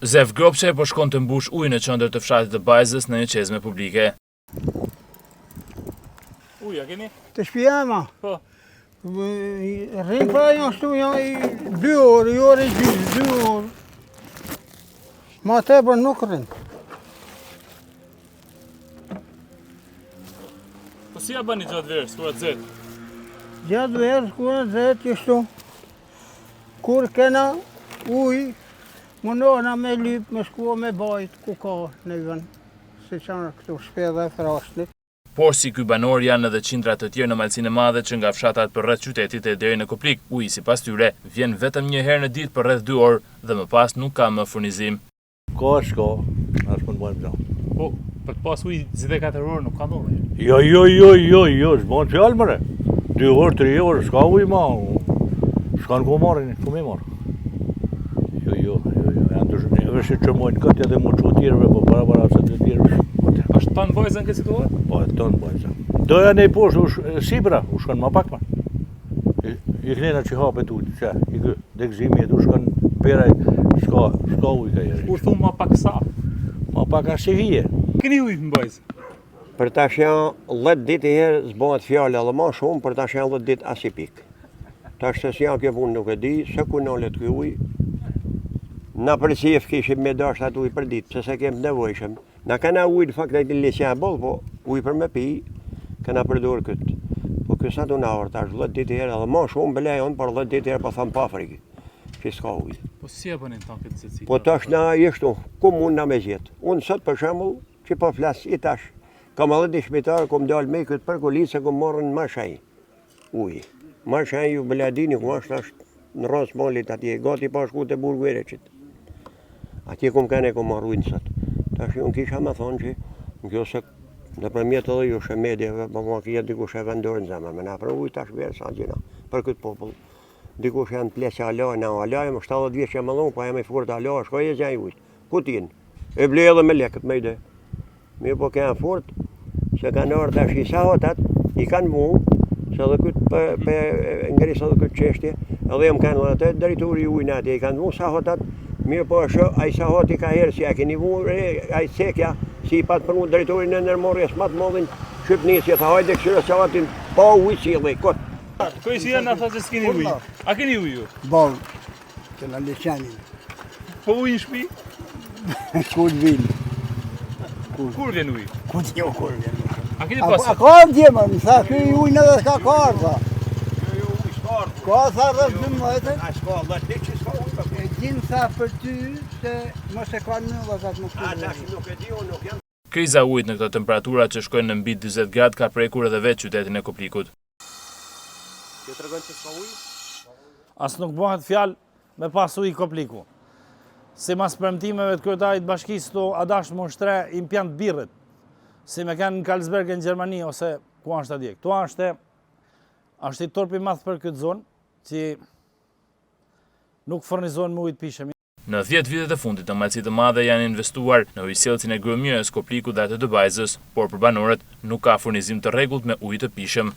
Zef Gropçaj po shkon të mbush ujë në qendër të fshatit të Bajzës në një qezme publike. Uja keni? Të shtëpia ma. Po. Rrinë pra janë shtu janë 2 orë, 1 orë e gjysmë, 2 orë. Ma tepër nuk rrinë. Po si ja bani gjatë verës, kur atë zetë? Gjatë verës, kur atë zetë, jeshtu. Kur kena ujë, mundohna me lyp, me shkua me bajt, ku ka në vend. Si qanë këtu shpedha e frashtit. Por si ky banor janë edhe qindra të tjerë në Malsinë e Madhe që nga fshatat përreth qytetit e deri në Koprik, uji sipas tyre vjen vetëm një herë në ditë për rreth 2 orë dhe më pas nuk ka më furnizim. Ka, as mund bëjmë gjatë. Po, për të pas ujë 24 orë nuk ka ndodhur. Jo, s'bën fjalë mëre. 2 orë, 3 orë, s'ka ujë ma. S'kan ku marrin, ku me marr. Jo, janë të zhënjeve që mojnë këtë edhe më që tjerëve, po para se të tjerëve. Është tanë Bajza në këtë situatë? Po, tanë Bajza. Doja ne poshtë Sibra, u shkon ma pak ma. I knena që hapet ujtë, që i kë, dhe gëzimi u shkon peraj, s'ka ujë ka jeri. Kur thumë ma pak sa? Ma pak a se vije. Keni ujë në Bajzë? Për tash janë 10 ditë herë zbohet fjallë edhe ma shumë, për tash janë 10 ditë as i pikë. Tash se si janë kjo punë nuk e di, se ku nallet kjo ujë. Na përcjef kishim me dasht atë ujë për ditë, se kem nevojshëm. Na kana ujë në fakt e të lesja e bollë, po ujë për me pi, kana përdor këtë. Po kësa të naur, tash 10 ditë herë edhe ma shumë belejon, për 10 ditë herë po thamë pa Afrikë, që s'ka ujë. Po si e bënin tanë këtë zëtësi? Po tash na jeshtu, ku mund na me zjetë. Unë sot për shembull, që po flas i tash, kam edhe një shpitar, kom dalë me këtë për kulisë, kom marrën ma shenj ujë. Ma shenj ju beladini, ku ashtë në rrasë malit atje, gati pa shku të burgu e reqit. Atje kom marrë ujnë sot. Tash unë kisha me thonë që në kjo se në përmjet edhe ju shë medjeve, po ma kje dikush e vendorë në zemër, me na për ujë tash verë sa gjina, për këtë popull. Dikush janë plesë alaj, na alaj, më 70 vjeç që më dhonë, po jam i fort alaj, shkoj e zjaj ujtë. Ku t'jen? E ble edhe me lekët me ide. Mi po kënë fort, se kanë orë tash i sahotat, i kanë mu, se edhe këtë ngrisë edhe këtë qeshtje, edhe jam kanë edhe të drejturi ujnë atje, i kanë mu sahotat, mirë po është, a i sahoti ka herë si a keni vurë, a i cekja, si i patë për mu drejtorin e nërmorjes matë modhin, Shqipnisje, tha hajde këshirë sahotin, pa ujë si dhe këtë. Koj si janë ata që s'keni ujë? A keni ujë ju? Bolë, të në leqenin. Po ujë në shpi? Kur vinë. Kur vjen ujë? Kur vjen. A keni pasë? A ka djema, më tha, kjo ujnë edhe s'ka karë, tha. Ka tha rrës 12. A s'ka, dhe të që s'ka ujë, E gjinë tha për ty se mos e ka në dhe atë nuk të tash nuk e di, unë nuk jam. Kriza ujit në këto temperatura që shkojnë në mbi 40 gradë ka prekur edhe vetë qytetin e Koplikut. Kjo të regon që s'ka ujë? As nuk bëhet fjalë me pas ujë Kopliku. Si mas premtimeve të kryetarit bashkisë to adash më shtre impiant birrit, si me kanë në Karlsberg në Gjermani ose ku është atje. Ktu është i torpi madh për këtë zonë, që nuk furnizohen me ujë të pishëm. Në 10 vitet e fundit në Malsinë të Madhe janë investuar në ujësjellësin e Gërmyrës, Koplikut dhe atë të Bajzës, por për banorët nuk ka furnizim të rregullt me ujë të pishëm.